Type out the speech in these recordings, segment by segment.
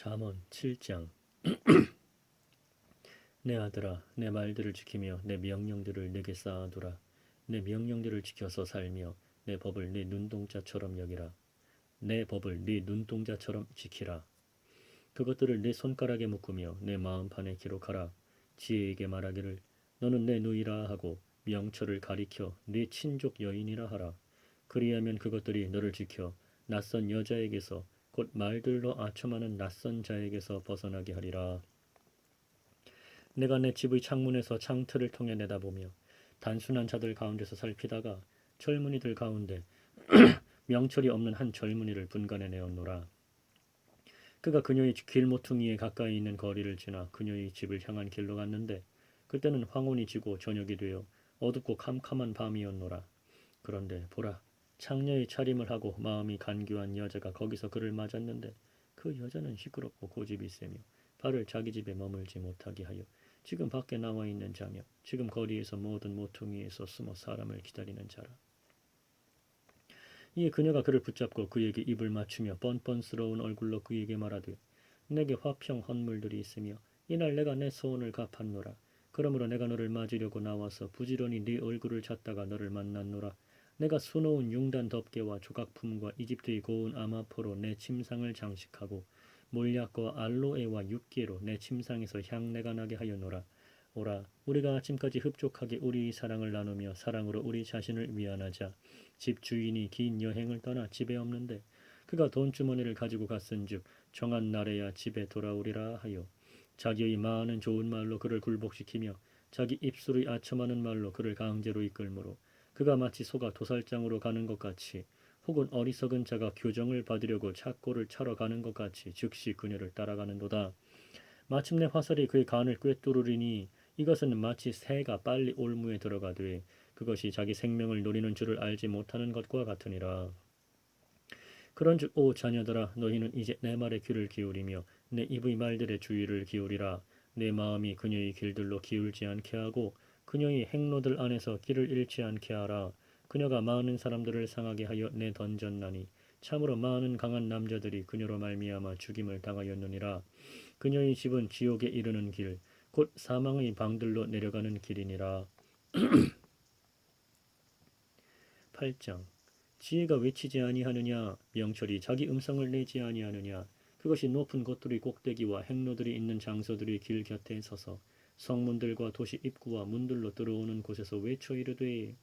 잠언 7장. 내 아들아, 내 말들을 지키며 내 명령들을 내게 쌓아두라. 내 명령들을 지켜서 살며 내 법을 네 눈동자처럼 여기라. 내 법을 네 눈동자처럼 지키라. 그것들을 네 손가락에 묶으며 내 마음판에 기록하라. 지혜에게 말하기를 너는 내 누이라 하고 명철을 가리켜 네 친족 여인이라 하라. 그리하면 그것들이 너를 지켜 낯선 여자에게서 곧 말들로 아첨하는 낯선 자에게서 벗어나게 하리라. 내가 내 집의 창문에서 창틀을 통해 내다보며 단순한 자들 가운데서 살피다가 젊은이들 가운데 명철이 없는 한 젊은이를 분간해 내었노라. 그가 그녀의 길모퉁이에 가까이 있는 거리를 지나 그녀의 집을 향한 길로 갔는데 그때는 황혼이 지고 저녁이 되어 어둡고 캄캄한 밤이었노라. 그런데 보라, 창녀의 차림을 하고 마음이 간교한 여자가 거기서 그를 맞았는데 그 여자는 시끄럽고 고집이 세며 발을 자기 집에 머물지 못하게 하여 지금 밖에 나와 있는 자며 지금 거리에서 모든 모퉁이에서 숨어 사람을 기다리는 자라. 이에 그녀가 그를 붙잡고 그에게 입을 맞추며 뻔뻔스러운 얼굴로 그에게 말하되 내게 화평 헌물들이 있으며 이날 내가 내 소원을 갚았노라. 그러므로 내가 너를 맞으려고 나와서 부지런히 네 얼굴을 찾다가 너를 만났노라. 내가 수놓은 융단 덮개와 조각품과 이집트의 고운 아마포로 내 침상을 장식하고 몰약과 알로에와 육개로 내 침상에서 향내가 나게 하였노라. 오라, 우리가 아침까지 흡족하게 우리의 사랑을 나누며 사랑으로 우리 자신을 위안하자. 집 주인이 긴 여행을 떠나 집에 없는데 그가 돈주머니를 가지고 갔은즉 정한 날에야 집에 돌아오리라 하여 자기의 많은 좋은 말로 그를 굴복시키며 자기 입술의 아첨하는 말로 그를 강제로 이끌므로 그가 마치 소가 도살장으로 가는 것 같이 혹은 어리석은 자가 교정을 받으려고 착고를 차러 가는 것 같이 즉시 그녀를 따라가는도다. 마침내 화살이 그의 간을 꿰뚫으리니 이것은 마치 새가 빨리 올무에 들어가되 그것이 자기 생명을 노리는 줄을 알지 못하는 것과 같으니라. 그런즉 오 자녀들아, 너희는 이제 내 말에 귀를 기울이며 내 입의 말들에 주의를 기울이라. 내 마음이 그녀의 길들로 기울지 않게 하고 그녀의 행로들 안에서 길을 잃지 않게 하라. 그녀가 많은 사람들을 상하게 하여 내던졌나니 참으로 많은 강한 남자들이 그녀로 말미암아 죽임을 당하였느니라. 그녀의 집은 지옥에 이르는 길, 곧 사망의 방들로 내려가는 길이니라. 8장. 지혜가 외치지 아니하느냐, 명철이 자기 음성을 내지 아니하느냐. 그것이 높은 곳들의 꼭대기와 행로들이 있는 장소들의 길 곁에 서서 성문들과 도시 입구와 문들로 들어오는 곳에서 외쳐 이르되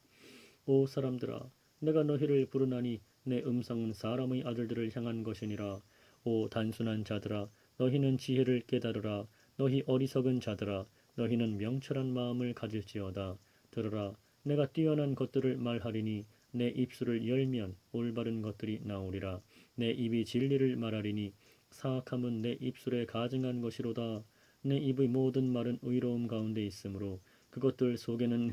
오 사람들아, 내가 너희를 부르나니 내 음성은 사람의 아들들을 향한 것이니라. 오 단순한 자들아, 너희는 지혜를 깨달으라. 너희 어리석은 자들아, 너희는 명철한 마음을 가질지어다. 들으라, 내가 뛰어난 것들을 말하리니 내 입술을 열면 올바른 것들이 나오리라. 내 입이 진리를 말하리니 사악함은 내 입술에 가증한 것이로다. 내 입의 모든 말은 의로움 가운데 있으므로 그것들 속에는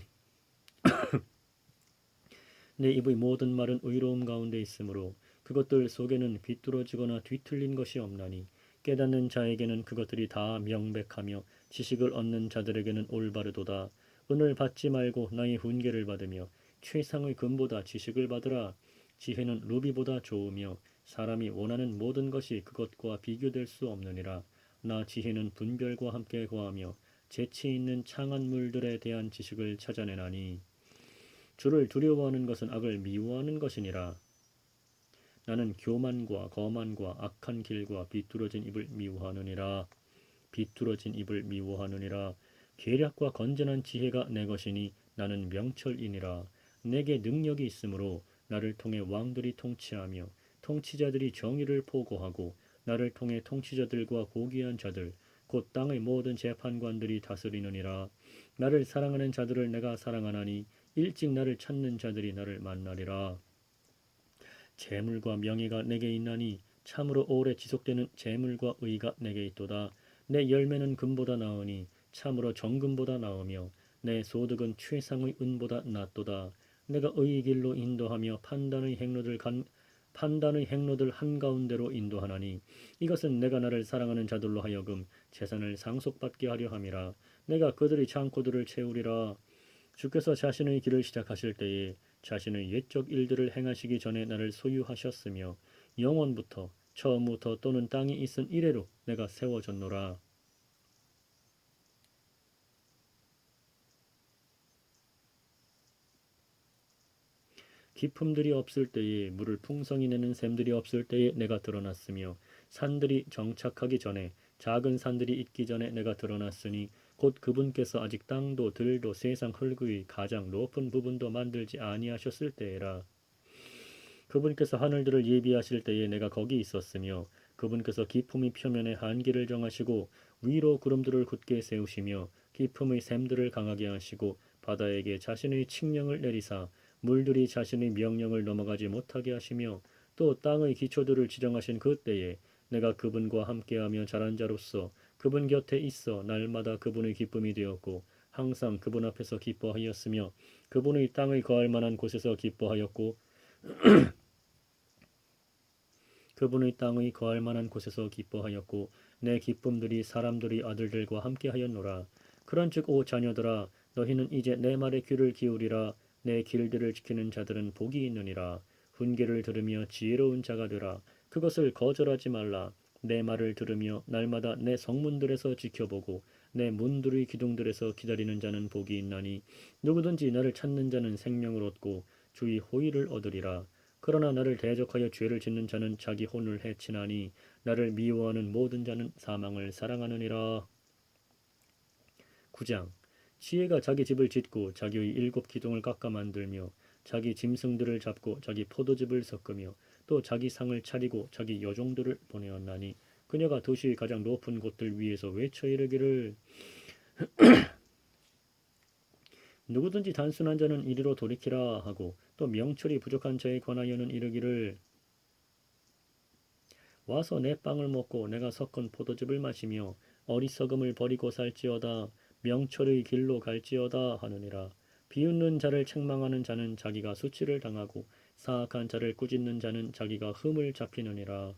내 입의 모든 말은 의로움 가운데 있으므로 그것들 속에는 비뚤어지거나 뒤틀린 것이 없나니 깨닫는 자에게는 그것들이 다 명백하며 지식을 얻는 자들에게는 올바르도다. 은을 받지 말고 나의 훈계를 받으며 최상의 금보다 지식을 받으라. 지혜는 루비보다 좋으며 사람이 원하는 모든 것이 그것과 비교될 수 없느니라. 나 지혜는 분별과 함께 거하며 재치 있는 창한 물들에 대한 지식을 찾아내나니 주를 두려워하는 것은 악을 미워하는 것이니라. 나는 교만과 거만과 악한 길과 비뚤어진 입을 미워하느니라. 비뚤어진 입을 미워하느니라. 계략과 건전한 지혜가 내 것이니 나는 명철이니라. 내게 능력이 있으므로 나를 통해 왕들이 통치하며 통치자들이 정의를 포고하고 나를 통해 통치자들과 고귀한 자들 곧 땅의 모든 재판관들이 다스리느니라. 나를 사랑하는 자들을 내가 사랑하나니 일찍 나를 찾는 자들이 나를 만나리라. 재물과 명예가 내게 있나니 참으로 오래 지속되는 재물과 의가 내게 있도다. 내 열매는 금보다 나으니 참으로 정금보다 나으며 내 소득은 최상의 은보다 낫도다. 내가 의의 길로 인도하며 판단의 행로들 한가운데로 인도하나니 이것은 내가 나를 사랑하는 자들로 하여금 재산을 상속받게 하려 함이라. 내가 그들의 창고들을 채우리라. 주께서 자신의 길을 시작하실 때에 자신의 옛적 일들을 행하시기 전에 나를 소유하셨으며 영원부터 처음부터 또는 땅이 있은 이래로 내가 세워졌노라. 기품들이 없을 때에 물을 풍성히 내는 샘들이 없을 때에 내가 드러났으며 산들이 정착하기 전에 작은 산들이 있기 전에 내가 드러났으니 곧 그분께서 아직 땅도 들도 세상 흙의 가장 높은 부분도 만들지 아니하셨을 때에라. 그분께서 하늘들을 예비하실 때에 내가 거기 있었으며 그분께서 기품의 표면에 한계를 정하시고 위로 구름들을 굳게 세우시며 기품의 샘들을 강하게 하시고 바다에게 자신의 칙령을 내리사 물들이 자신의 명령을 넘어가지 못하게 하시며 또 땅의 기초들을 지정하신 그 때에 내가 그분과 함께하며 자란 자로서 그분 곁에 있어 날마다 그분의 기쁨이 되었고 항상 그분 앞에서 기뻐하였으며 그분의 땅의 거할 만한 곳에서 기뻐하였고 그분의 땅의 거할 만한 곳에서 기뻐하였고 내 기쁨들이 사람들의 아들들과 함께하였노라. 그런즉 오 자녀들아 너희는 이제 내 말에 귀를 기울이라. 내 길들을 지키는 자들은 복이 있느니라. 훈계를 들으며 지혜로운 자가 되라. 그것을 거절하지 말라. 내 말을 들으며 날마다 내 성문들에서 지켜보고 내 문들의 기둥들에서 기다리는 자는 복이 있나니 누구든지 나를 찾는 자는 생명을 얻고 주의 호의를 얻으리라. 그러나 나를 대적하여 죄를 짓는 자는 자기 혼을 해치나니 나를 미워하는 모든 자는 사망을 사랑하느니라. 9장 지혜가 자기 집을 짓고 자기의 7기둥을 깎아 만들며 자기 짐승들을 잡고 자기 포도즙을 섞으며 또 자기 상을 차리고 자기 여종들을 보내었나니 그녀가 도시의 가장 높은 곳들 위에서 외쳐 이르기를 누구든지 단순한 자는 이리로 돌이키라 하고 또 명철이 부족한 자에 관하여는 이르기를 와서 내 빵을 먹고 내가 섞은 포도즙을 마시며 어리석음을 버리고 살지어다. 명철의 길로 갈지어다 하느니라. 비웃는 자를 책망하는 자는 자기가 수치를 당하고 사악한 자를 꾸짖는 자는 자기가 흠을 잡히느니라.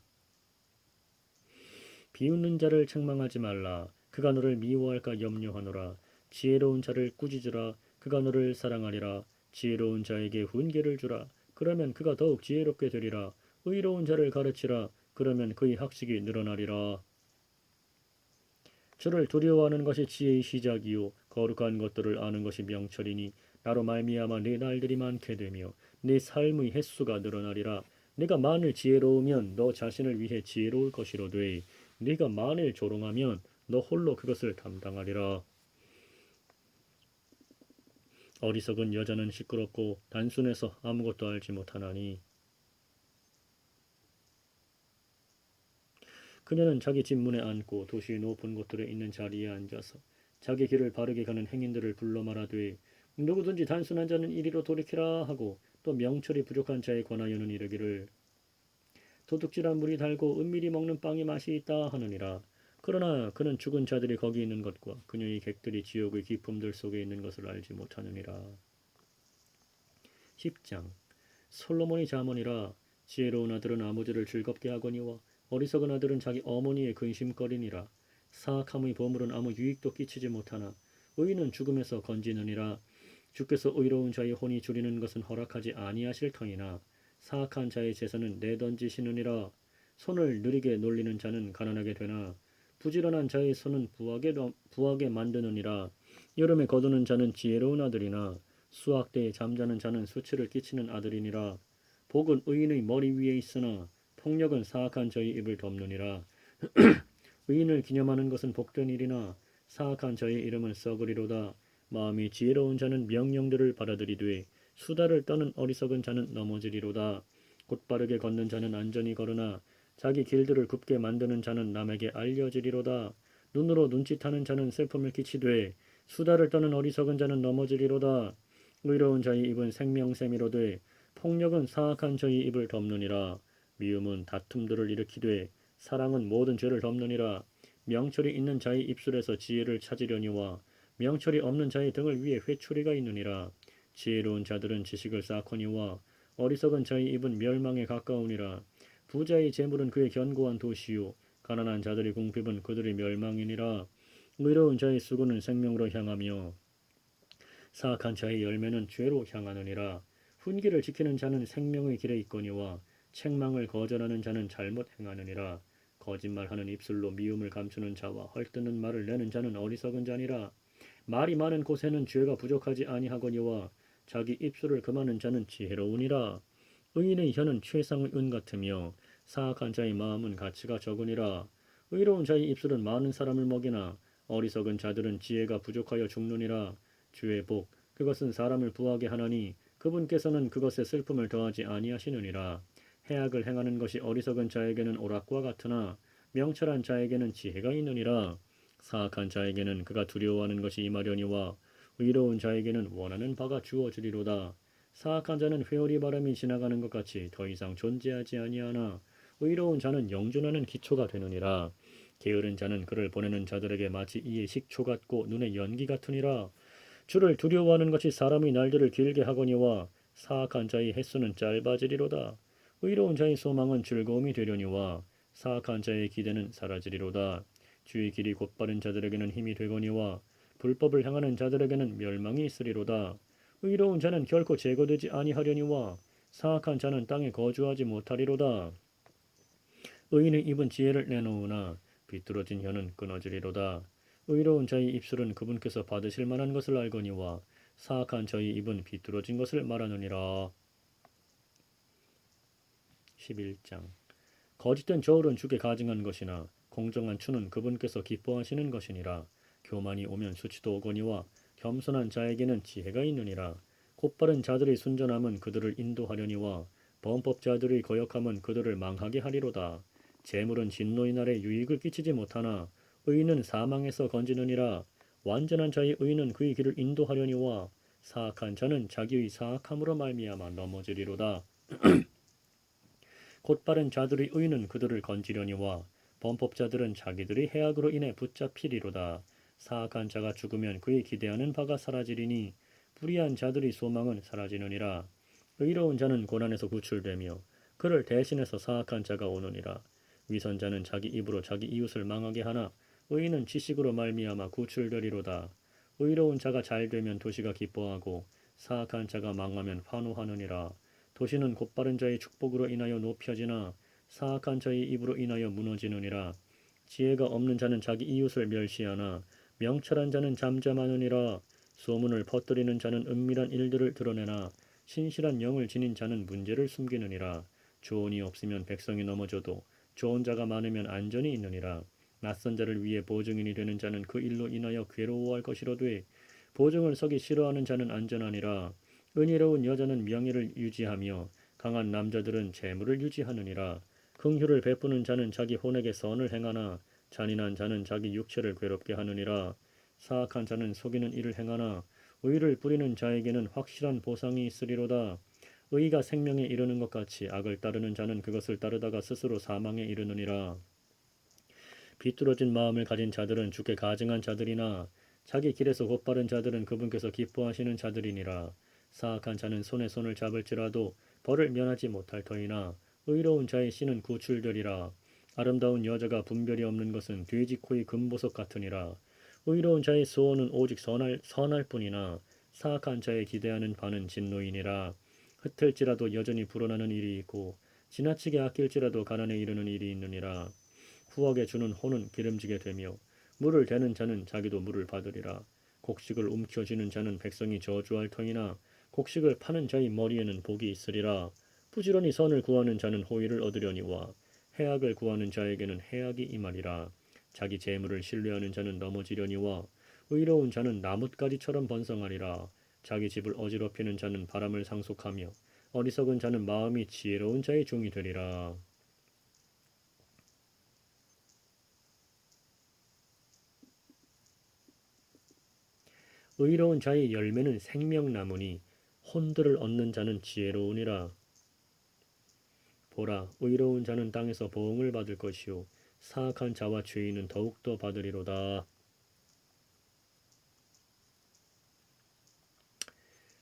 비웃는 자를 책망하지 말라. 그가 너를 미워할까 염려하노라. 지혜로운 자를 꾸짖으라. 그가 너를 사랑하리라. 지혜로운 자에게 훈계를 주라. 그러면 그가 더욱 지혜롭게 되리라. 의로운 자를 가르치라. 그러면 그의 학식이 늘어나리라. 주를 두려워하는 것이 지혜의 시작이요 거룩한 것들을 아는 것이 명철이니 나로 말미암아 네 날들이 많게 되며 네 삶의 횟수가 늘어나리라. 네가 만일 지혜로우면 너 자신을 위해 지혜로울 것이로되 네가 만일 조롱하면 너 홀로 그것을 담당하리라. 어리석은 여자는 시끄럽고 단순해서 아무것도 알지 못하나니 그녀는 자기 집 문에 앉고 도시의 높은 곳들에 있는 자리에 앉아서 자기 길을 바르게 가는 행인들을 불러 말하되 누구든지 단순한 자는 이리로 돌이키라 하고 또 명철이 부족한 자에 관하여는 이르기를 도둑질한 물이 달고 은밀히 먹는 빵의 맛이 있다 하느니라. 그러나 그는 죽은 자들이 거기 있는 것과 그녀의 객들이 지옥의 기품들 속에 있는 것을 알지 못하느니라. 10장 솔로몬이 자문이라. 지혜로운 아들은 아버지를 즐겁게 하거니와 어리석은 아들은 자기 어머니의 근심거리니라. 사악함의 보물은 아무 유익도 끼치지 못하나 의인은 죽음에서 건지느니라. 주께서 의로운 자의 혼이 줄이는 것은 허락하지 아니하실 터이나 사악한 자의 재산은 내던지시느니라. 손을 느리게 놀리는 자는 가난하게 되나 부지런한 자의 손은 부하게 만드느니라. 여름에 거두는 자는 지혜로운 아들이나 수학 때에 잠자는 자는 수치를 끼치는 아들이니라. 복은 의인의 머리 위에 있으나 폭력은 사악한 자의 입을 덮느니라. 의인을 기념하는 것은 복된 일이나 사악한 자의 이름은 썩으리로다. 마음이 지혜로운 자는 명령들을 받아들이되 수다를 떠는 어리석은 자는 넘어지리로다. 곧바르게 걷는 자는 안전히 걸으나 자기 길들을 굽게 만드는 자는 남에게 알려지리로다. 눈으로 눈짓하는 자는 슬픔을 끼치되 수다를 떠는 어리석은 자는 넘어지리로다. 의로운 자의 입은 생명샘이로되 폭력은 사악한 자의 입을 덮느니라. 미움은 다툼들을 일으키되 사랑은 모든 죄를 덮느니라. 명철이 있는 자의 입술에서 지혜를 찾으려니와 명철이 없는 자의 등을 위에 회초리가 있느니라. 지혜로운 자들은 지식을 쌓거니와 어리석은 자의 입은 멸망에 가까우니라. 부자의 재물은 그의 견고한 도시요 가난한 자들의 궁핍은 그들의 멸망이니라. 의로운 자의 수고는 생명으로 향하며 사악한 자의 열매는 죄로 향하느니라. 훈계를 지키는 자는 생명의 길에 있거니와 책망을 거절하는 자는 잘못 행하느니라. 거짓말하는 입술로 미움을 감추는 자와 헐뜯는 말을 내는 자는 어리석은 자니라. 말이 많은 곳에는 죄가 부족하지 아니하거니와 자기 입술을 금하는 자는 지혜로우니라. 의인의 혀는 최상의 은 같으며 사악한 자의 마음은 가치가 적으니라. 의로운 자의 입술은 많은 사람을 먹이나 어리석은 자들은 지혜가 부족하여 죽느니라. 주의 복 그것은 사람을 부하게 하나니 그분께서는 그것에 슬픔을 더하지 아니하시느니라. 해악을 행하는 것이 어리석은 자에게는 오락과 같으나 명철한 자에게는 지혜가 있느니라. 사악한 자에게는 그가 두려워하는 것이 임하려니와 의로운 자에게는 원하는 바가 주어지리로다. 사악한 자는 회오리 바람이 지나가는 것 같이 더 이상 존재하지 아니하나 의로운 자는 영존하는 기초가 되느니라. 게으른 자는 그를 보내는 자들에게 마치 이의 식초 같고 눈의 연기 같으니라. 주를 두려워하는 것이 사람의 날들을 길게 하거니와 사악한 자의 횟수는 짧아지리로다. 의로운 자의 소망은 즐거움이 되려니와 사악한 자의 기대는 사라지리로다. 주의 길이 곧바른 자들에게는 힘이 되거니와 불법을 행하는 자들에게는 멸망이 있으리로다. 의로운 자는 결코 제거되지 아니하려니와 사악한 자는 땅에 거주하지 못하리로다. 의인의 입은 지혜를 내놓으나 비뚤어진 혀는 끊어지리로다. 의로운 자의 입술은 그분께서 받으실 만한 것을 알거니와 사악한 자의 입은 비뚤어진 것을 말하느니라. 11장 거짓된 저울은 주께 가증한 것이나 공정한 추는 그분께서 기뻐하시는 것이니라. 교만이 오면 수치도 오거니와 겸손한 자에게는 지혜가 있느니라. 곧바른 자들의 순전함은 그들을 인도하려니와 범법자들의 거역함은 그들을 망하게 하리로다. 재물은 진노의 날에 유익을 끼치지 못하나 의인은 사망에서 건지느니라. 완전한 자의 의인은 그의 길을 인도하려니와 사악한 자는 자기의 사악함으로 말미암아 넘어지리로다. 곧바른 자들의 의는 그들을 건지려니와 범법자들은 자기들의 해악으로 인해 붙잡히리로다. 사악한 자가 죽으면 그의 기대하는 바가 사라지리니 불의한 자들의 소망은 사라지느니라. 의로운 자는 고난에서 구출되며 그를 대신해서 사악한 자가 오느니라. 위선자는 자기 입으로 자기 이웃을 망하게 하나 의인은 지식으로 말미암아 구출되리로다. 의로운 자가 잘되면 도시가 기뻐하고 사악한 자가 망하면 환호하느니라. 도시는 곧바른 자의 축복으로 인하여 높여지나 사악한 자의 입으로 인하여 무너지느니라. 지혜가 없는 자는 자기 이웃을 멸시하나 명철한 자는 잠잠하느니라. 소문을 퍼뜨리는 자는 은밀한 일들을 드러내나 신실한 영을 지닌 자는 문제를 숨기느니라. 조언이 없으면 백성이 넘어져도 좋은 자가 많으면 안전이 있느니라. 낯선 자를 위해 보증인이 되는 자는 그 일로 인하여 괴로워할 것이로되 보증을 서기 싫어하는 자는 안전하니라. 은혜로운 여자는 명예를 유지하며 강한 남자들은 재물을 유지하느니라. 긍휼을 베푸는 자는 자기 혼에게 선을 행하나 잔인한 자는 자기 육체를 괴롭게 하느니라. 사악한 자는 속이는 일을 행하나 의를 뿌리는 자에게는 확실한 보상이 있으리로다. 의가 생명에 이르는 것 같이 악을 따르는 자는 그것을 따르다가 스스로 사망에 이르느니라. 비뚤어진 마음을 가진 자들은 주께 가증한 자들이나 자기 길에서 곧바른 자들은 그분께서 기뻐하시는 자들이니라. 사악한 자는 손에 손을 잡을지라도 벌을 면하지 못할 터이나 의로운 자의 씨는 구출되리라. 아름다운 여자가 분별이 없는 것은 돼지 코의 금보석 같으니라. 의로운 자의 소원은 오직 선할 뿐이나 사악한 자의 기대하는 바는 진노이니라. 흩을지라도 여전히 불어나는 일이 있고 지나치게 아낄지라도 가난에 이르는 일이 있느니라. 후하게 주는 혼은 기름지게 되며 물을 대는 자는 자기도 물을 받으리라. 곡식을 움켜쥐는 자는 백성이 저주할 터이나 곡식을 파는 자의 머리에는 복이 있으리라. 부지런히 선을 구하는 자는 호의를 얻으려니와 해악을 구하는 자에게는 해악이 임하리라. 자기 재물을 신뢰하는 자는 넘어지려니와 의로운 자는 나뭇가지처럼 번성하리라. 자기 집을 어지럽히는 자는 바람을 상속하며 어리석은 자는 마음이 지혜로운 자의 종이 되리라. 의로운 자의 열매는 생명나무니 혼들을 얻는 자는 지혜로우니라. 보라, 의로운 자는 땅에서 보응을 받을 것이요 사악한 자와 죄인은 더욱더 받으리로다.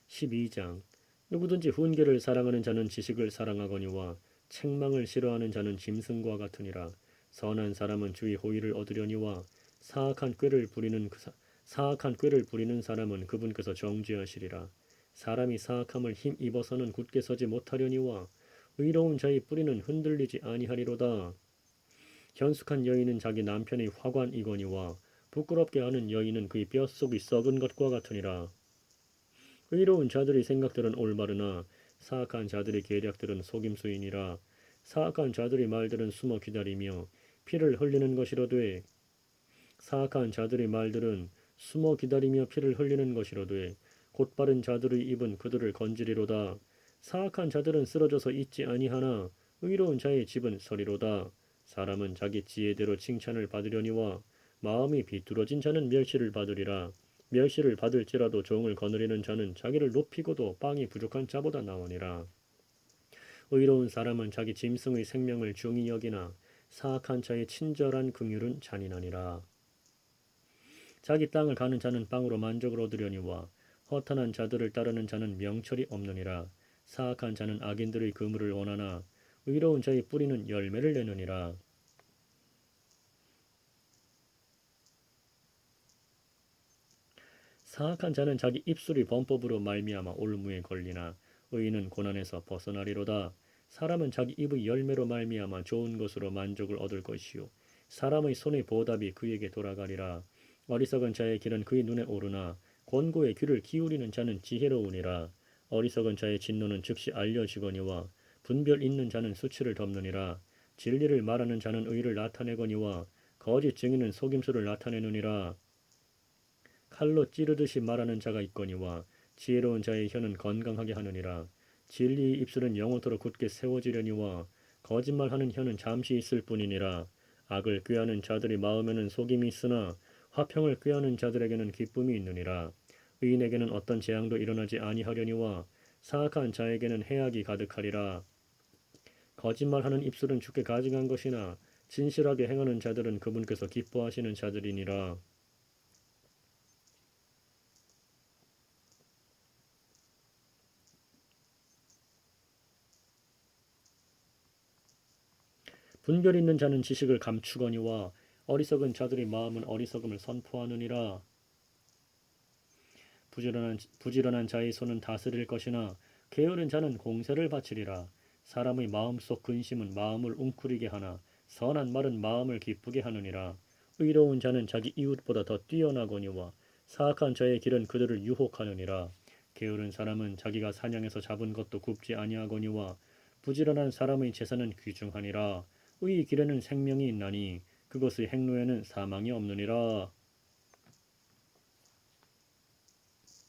12장 누구든지 훈계를 사랑하는 자는 지식을 사랑하거니와 책망을 싫어하는 자는 짐승과 같으니라. 선한 사람은 주의 호의를 얻으려니와 사악한 꾀를 부리는 사람은 그분께서 정죄하시리라. 사람이 사악함을 힘입어서는 굳게 서지 못하려니와 의로운 자의 뿌리는 흔들리지 아니하리로다. 현숙한 여인은 자기 남편의 화관이거니와 부끄럽게 하는 여인은 그의 뼛속이 썩은 것과 같으니라. 의로운 자들의 생각들은 올바르나 사악한 자들의 계략들은 속임수이니라. 사악한 자들의 말들은 숨어 기다리며 피를 흘리는 것이로되 사악한 자들의 말들은 숨어 기다리며 피를 흘리는 것이로되 곧바른 자들의 입은 그들을 건지리로다. 사악한 자들은 쓰러져서 있지 아니하나 의로운 자의 집은 서리로다. 사람은 자기 지혜대로 칭찬을 받으려니와 마음이 비뚤어진 자는 멸시를 받으리라. 멸시를 받을지라도 종을 거느리는 자는 자기를 높이고도 빵이 부족한 자보다 나으니라. 의로운 사람은 자기 짐승의 생명을 중히 여기나 사악한 자의 친절한 긍휼은 잔인하니라. 자기 땅을 가는 자는 빵으로 만족을 얻으려니와 허탄한 자들을 따르는 자는 명철이 없느니라. 사악한 자는 악인들의 그물을 원하나 의로운 자의 뿌리는 열매를 내느니라. 사악한 자는 자기 입술의 범법으로 말미암아 올무에 걸리나 의인은 고난에서 벗어나리로다. 사람은 자기 입의 열매로 말미암아 좋은 것으로 만족을 얻을 것이요 사람의 손의 보답이 그에게 돌아가리라. 어리석은 자의 길은 그의 눈에 오르나 권고의 귀를 기울이는 자는 지혜로우니라. 어리석은 자의 진노는 즉시 알려지거니와 분별 있는 자는 수치를 덮느니라. 진리를 말하는 자는 의를 나타내거니와 거짓 증인은 속임수를 나타내느니라. 칼로 찌르듯이 말하는 자가 있거니와 지혜로운 자의 혀는 건강하게 하느니라. 진리의 입술은 영원토록 굳게 세워지려니와 거짓말하는 혀는 잠시 있을 뿐이니라. 악을 꾀하는 자들의 마음에는 속임이 있으나 화평을 꾀하는 자들에게는 기쁨이 있느니라. 의인에게는 어떤 재앙도 일어나지 아니하려니와 사악한 자에게는 해악이 가득하리라. 거짓말하는 입술은 주께 가증한 것이나 진실하게 행하는 자들은 그분께서 기뻐하시는 자들이니라. 분별 있는 자는 지식을 감추거니와 어리석은 자들의 마음은 어리석음을 선포하느니라. 부지런한 자의 손은 다스릴 것이나 게으른 자는 공세를 바치리라. 사람의 마음속 근심은 마음을 웅크리게 하나 선한 말은 마음을 기쁘게 하느니라. 의로운 자는 자기 이웃보다 더 뛰어나거니와 사악한 자의 길은 그들을 유혹하느니라. 게으른 사람은 자기가 사냥해서 잡은 것도 굽지 아니하거니와 부지런한 사람의 재산은 귀중하니라. 의의 길에는 생명이 있나니 그것의 행로에는 사망이 없느니라.